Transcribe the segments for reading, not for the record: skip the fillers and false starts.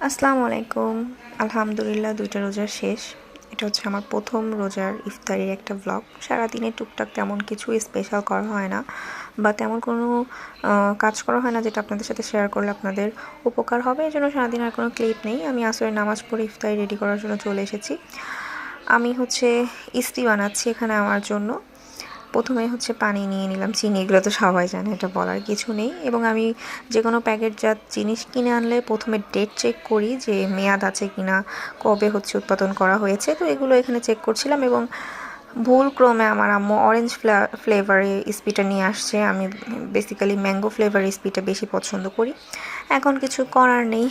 আসসালামু আলাইকুম। আলহামদুলিল্লাহ ২টা রোজা শেষ। এটা হচ্ছে আমার প্রথম রোজার ইফতারির একটা ব্লগ। সারাদিনে টুকটাক তেমন কিছুই স্পেশাল করা হয় না বা তেমন কোনো কাজ করা হয় না যেটা আপনাদের সাথে শেয়ার করলে আপনাদের উপকার হবে। এজন্য সারাদিন আর কোনো ক্লিপ নেই। আমি আসরের নামাজ পড়ে ইফতারি রেডি করার জন্য চলে এসেছি। আমি হচ্ছে ইস্তি বানাচ্ছি এখানে আমার জন্য। প্রথমে হচ্ছে পানি নিয়ে নিলাম, চিনি, এগুলো তো সবাই জানে, এটা বলার কিছু নেই। এবং আমি যে কোনো প্যাকেটজাত জিনিস কিনে আনলে প্রথমে ডেট চেক করি যে মেয়াদ আছে কিনা, কবে হচ্ছে উৎপাদন করা হয়েছে। তো এগুলো এখানে চেক করছিলাম এবং ভুলক্রমে আমার আম্মু অরেঞ্জ ফ্লেভারে স্পিটা নিয়ে আসছে। আমি বেসিক্যালি ম্যাঙ্গো ফ্লেভার স্পিটা বেশি পছন্দ করি। এখন কিছু করার নেই।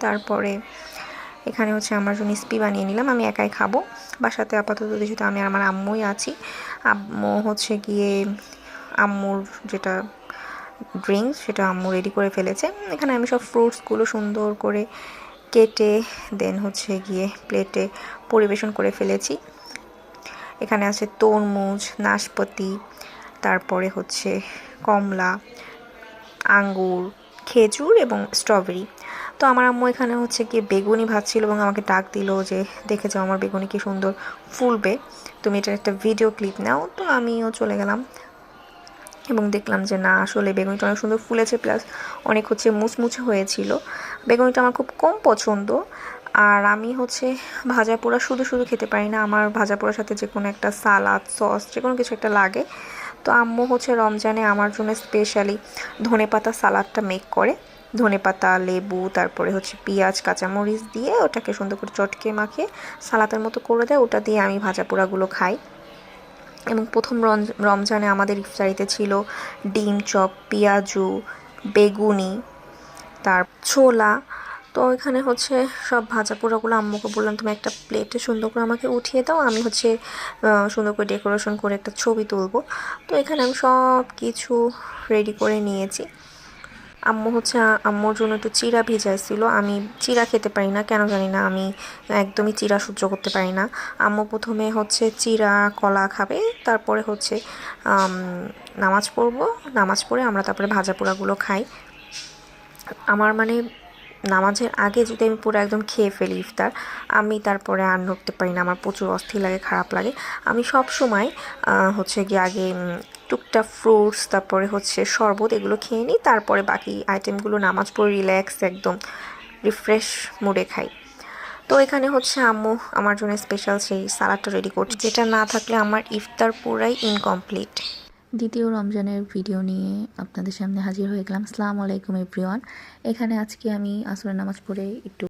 তারপরে এখানে হচ্ছে আমার জন্য স্পি বানিয়ে নিলাম। আমি একাই খাবো। বাসাতে আপাতত যেহেতু আমি আমার আম্মুই আছি, আম্মু হচ্ছে গিয়ে আম্মুর যেটা ড্রিঙ্কস সেটা আম্মু রেডি করে ফেলেছে। এখানে আমি সব ফ্রুটসগুলো সুন্দর করে কেটে দেন হচ্ছে গিয়ে প্লেটে পরিবেশন করে ফেলেছি। এখানে আছে তরমুজ, নাশপাতি, তারপরে হচ্ছে কমলা, আঙ্গুর, খেজুর এবং স্ট্রবেরি। তো আমার আম্মু এখানে হচ্ছে গিয়ে বেগুনি ভাজছিল এবং আমাকে ডাক দিল যে দেখে যাও আমার বেগুনি কি সুন্দর ফুলবে, তুমি এটার একটা ভিডিও ক্লিপ নাও। তো আমিও চলে গেলাম এবং দেখলাম যে না, আসলে বেগুনিটা অনেক সুন্দর ফুলেছে, প্লাস অনেক হচ্ছে মুচমুচে হয়েছিল। বেগুনিটা আমার খুব কম পছন্দ। আর আমি হচ্ছে ভাজা পোড়া শুধু শুধু খেতে পারি না, আমার ভাজা পোড়ার সাথে যে কোনো একটা সালাদ, সস, যে কোনো কিছু একটা লাগে। তো আম্মু হচ্ছে রমজানে আমার জন্য স্পেশালি ধনেপাতা সালাদটা মেক করে। ধনেপাতা, লেবু, তারপরে হচ্ছে পেঁয়াজ, কাঁচামরিচ দিয়ে ওটাকে সুন্দর করে চটকে মাখিয়ে সালাদের মতো করে দেয়। ওটা দিয়ে আমি ভাজা পোড়াগুলো খাই। এবং প্রথম রমজানে আমাদের ইফতারিতে ছিল ডিম চপ, পেঁয়াজু, বেগুনি, তার ছোলা। তো এখানে হচ্ছে সব ভাজা পোড়াগুলো আম্মুকে বললাম তুমি একটা প্লেটে সুন্দর করে আমাকে উঠিয়ে দাও, আমি হচ্ছে সুন্দর করে ডেকোরেশন করে একটা ছবি তুলবো। তো এখানে আমি সব কিছু রেডি করে নিয়েছি। আম্মু হচ্ছে আম্মুর জন্য একটু চিড়া ভিজাইছিল। আমি চিড়া খেতে পারি না, কেন জানি না, আমি একদমই চিড়া সহ্য করতে পারি না। আম্মু প্রথমে হচ্ছে চিড়া কলা খাবে, তারপরে হচ্ছে নামাজ পড়বো, নামাজ পড়ে আমরা তারপরে ভাজা পোড়াগুলো খাই। আমার মানে নামাজের আগে যদি আমি পুরো একদম খেয়ে ফেলি ইফতার, আমি তারপরে আর নড়তে পারি না, আমার প্রচুর অস্থির লাগে, খারাপ লাগে। আমি সব সময় হচ্ছে গিয়ে আগে টুকটাক ফ্রুটস, তারপরে হচ্ছে শরবত, এগুলো খেয়ে নিই, তারপরে বাকি আইটেমগুলো নামাজ পড়ে রিল্যাক্স একদম রিফ্রেশ মুডে খাই। তো এখানে হচ্ছে আম্মু আমার জন্য স্পেশাল সেই সালাডটা রেডি করছে, যেটা না থাকলে আমার ইফতার পুরাই ইনকমপ্লিট। দ্বিতীয় রমজানের ভিডিও নিয়ে আপনাদের সামনে হাজির হয়ে গেলাম। আসসালামু আলাইকুম এভরিওয়ান। এখানে আজকে আমি আসরের নামাজ পড়ে একটু